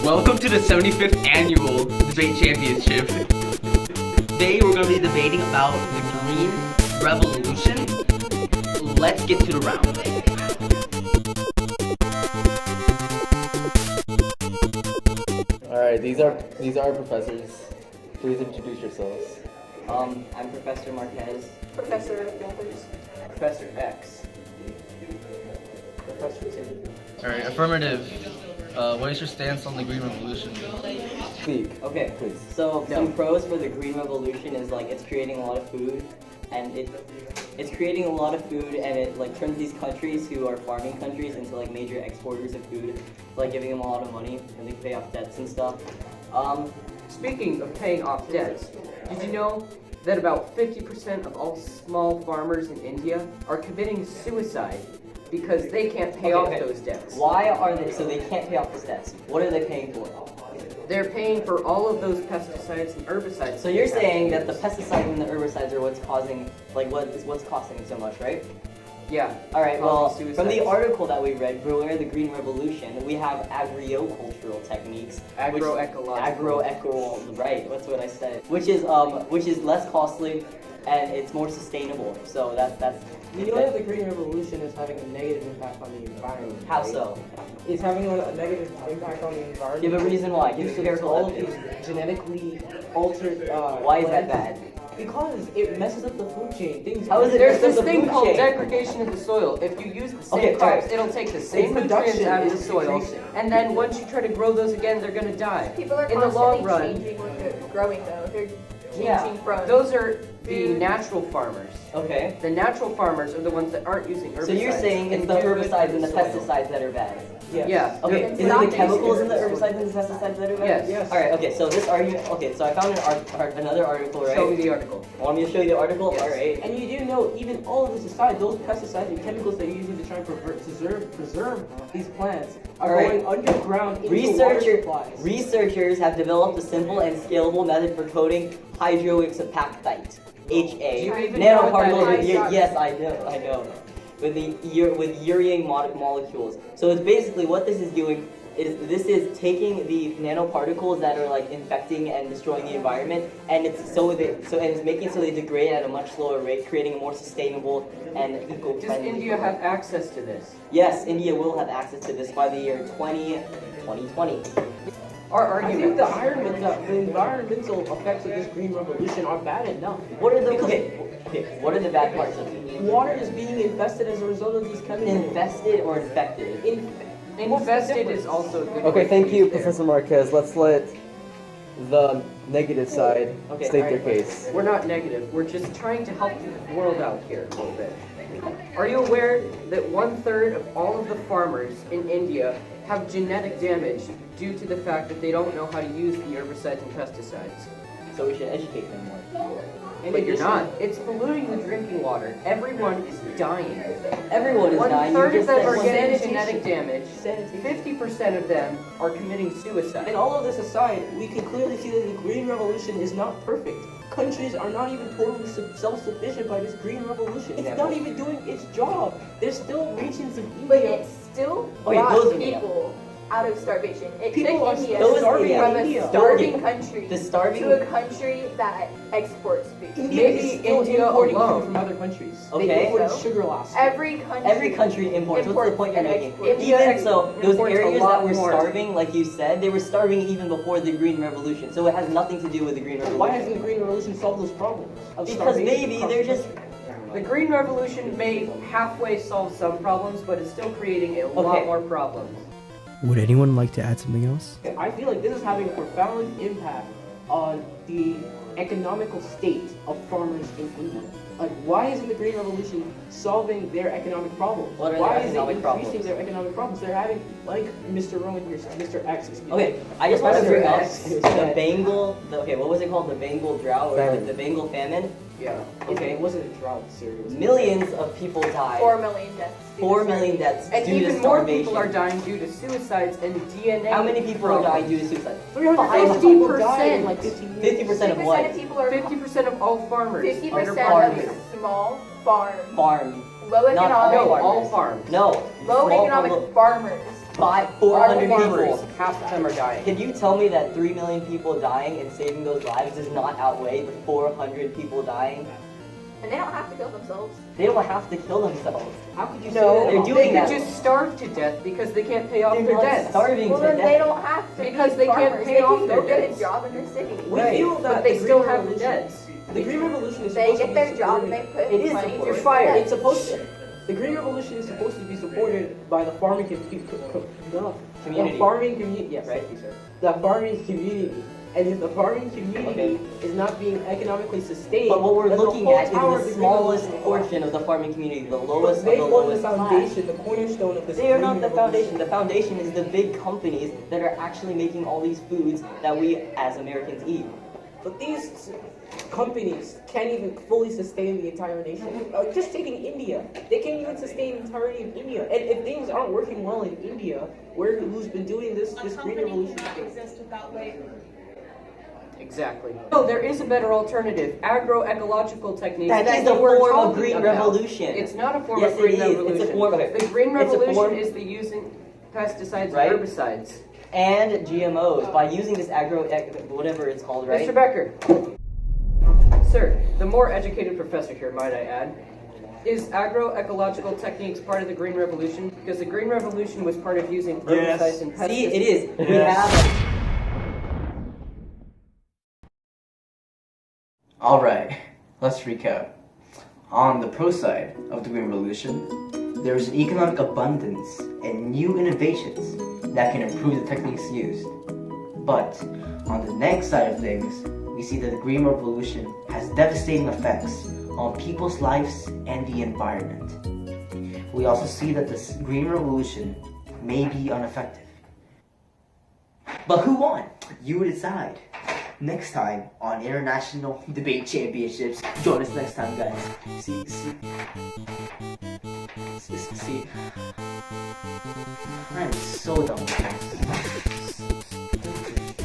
Welcome to the 75th annual debate championship. Today we're going to be debating about the Green Revolution. Let's get to the round. Alright, these are our professors. Please introduce yourselves. I'm Professor Marquez. Professor Walters. Professor X. Professor Tim. Alright, affirmative. What is your stance on the Green Revolution? Speak. Okay, please. So some pros for the Green Revolution is like it's creating a lot of food, and it's creating a lot of food, and it like turns these countries who are farming countries into like major exporters of food, like giving them a lot of money, and they can pay off debts and stuff. Speaking of paying off debts, did you know that about 50% of all small farmers in India are committing suicide because they can't pay off those debts? Why are they so they can't pay off those debts? What are they paying for? They're paying for all of those pesticides and herbicides. So you're saying that the pesticides and the herbicides are what's causing, like what's costing it so much, right? Yeah. All right. Well, Causing from the suicides. article that we read, Beware the Green Revolution, we have agricultural techniques, agroecological, right? That's what I said. Which is less costly, and it's more sustainable. So that's. You know that the Green Revolution is having a negative impact on the environment. How right? so? It's having a negative impact on the environment. Give a reason why. Give There's careful all of evidence. these genetically altered. Why is that plants. bad? Because it messes up the food chain. How is it There's mess up this the thing food called chain? degradation of the soil. If you use the same Okay, crops, alright. it'll take the same nutrients production out of the is soil, decreasing. and then once you try to grow those again, they're gonna die. People are In the long constantly run, changing what they're growing though. They're changing Yeah. from those are the food. natural farmers. Okay. The natural farmers are the ones that aren't using herbicides. So you're saying it's and the do good herbicides for and the soil. pesticides that are bad. Yes. Yeah. Okay, they're- is it not the based chemicals in and the the herbicides and the pesticides that are bad? Yes. Yes. All right. Okay. So this argument. Okay. So I found another article, right? Show me the article. Want me to show you the article? Yes. All right. And you do know, even all of this aside, those pesticides and chemicals that you're using to try and preserve these plants are Alright. going underground into water supplies. Researchers have developed a simple and scalable method for coating hydroxyapatite, HA, Do you even know what that nanoparticles with is? yes, I know, with urine molecules. So it's basically what this is doing is taking the nanoparticles that are like infecting and destroying the environment, and it's making it so they degrade at a much slower rate, creating a more sustainable and Does eco-friendly. India have access to this? Yes, India will have access to this by the year 2020. Our I think argument. the environmental effects of this green revolution are bad enough. What are the what are the bad parts of it? Water is being infested as a result of these chemicals. Infested or infected? Infested is also a good Okay, word thank to you, use there. Professor Marquez. Let's let the negative side Okay, state alright. their case. We're not negative. We're just trying to help the world out here a little bit. Are you aware that 1/3 of all of the farmers in India have genetic damage due to the fact that they don't know how to use the herbicides and pesticides? So we should educate them more. But you're not. It's polluting the drinking water. Everyone is dying. Everyone is dying. You 1/3 of just them said are getting sanitation. genetic damage. Sanitation. 50% of them are committing suicide. And all of this aside, we can clearly see that the green revolution is not perfect. Countries are not even totally self-sufficient by this green revolution. It's Example. not even doing its job. There's still regions of but India. it still Okay, brought those are India. people out of starvation. It People are took India those- starving yeah. from in a India. starving country The starving- to a country that exports food. India Maybe is still India importing alone. food from other countries. Okay. They imported So, sugar last year. Every country imports. What's the point you're and making? exports. Even so, those imports a areas lot that were more. starving, like you said, they were starving even before the Green Revolution. So it has nothing to do with the Green Revolution. Why hasn't the green revolution solved those problems? of Because starvation maybe across they're the just. country? The Green Revolution may halfway solve some problems, but it's still creating a lot Okay. more problems. Would anyone like to add something else? I feel like this is having a profound impact on the economical state of farmers in India. Like, why isn't the Green Revolution solving their economic problems? What are why their is economic it increasing problems? their economic problems? They're having, like Mr. Roman here, Mr. X, excuse me. Okay, I just want to bring up Professor the X. Bengal. What was it called? The Bengal drought or Famine. the Bengal famine? Yeah. Okay. It wasn't a drought, sir. It was Millions of people died. 4 million deaths. 4 million deaths And due to even more starvation. people are dying due to suicides and DNA. How many people are dying due to suicide? 300,000 people died in like 15 years. 50% of 50% what? of people are 50% of all farmers 50% are of farming. small farm, Farm. low Not economic, all No, all farmers. farms. No. low Small economic farm- farmers 400 farmers, people. half of them are dying. Can you tell me that 3 million people dying and saving those lives does not outweigh the 400 people dying? And they don't have to kill themselves. They don't have to kill themselves. How could you No, say that? They're doing they that. could just starve to death because they can't pay off They're their not debts. starving Well, to then death. they don't have to Because be they can't farmers. pay They off can their go get a debts. job in the city. We Right, feel that but they the still Green have the Revolution- debts. The Green Revolution is They supposed to get be their job and supported. they put It is money supported. towards You're fired. the It's supposed to. The Green Revolution is supposed to be supported by the farming Community. The farming community. Yes, Right. thank you, sir. The farming community. And if the farming community Okay. is not being economically sustained, But what we're then the looking whole at power of is the the Green smallest Revolution portion of the farming community, the But lowest of they the form the lowest class. foundation, the cornerstone of this. They are Green not the Revolution. foundation. The foundation is the big companies that are actually making all these foods that we as Americans eat. But these companies can't even fully sustain the entire nation. Just taking India, they can't even sustain the entirety of India. And if things aren't working well in India, who's been doing this Green Revolution thing? exist without labor. Exactly. No, there is a better alternative. Agroecological techniques. That is you a were form of talking green about. revolution. It's not a form Yes, of green it is. revolution. It's a form of it. The green It's a revolution form- is the using pesticides Right. and herbicides. And GMOs by using this whatever it's called, right? Mr. Becker. Sir, the more educated professor here, might I add, is agroecological techniques part of the Green Revolution? Because the Green Revolution was part of using herbicides and pesticides. See, it is. We Yes. have. Alright, let's recap. On the pro side of the Green Revolution, there is an economic abundance and new innovations that can improve the techniques used. But on the negative side of things, we see that the Green Revolution has devastating effects on people's lives and the environment. We also see that this Green Revolution may be ineffective. But who won? You decide. Next time on International Debate Championships. Join us next time, guys. See. I'm so done with this.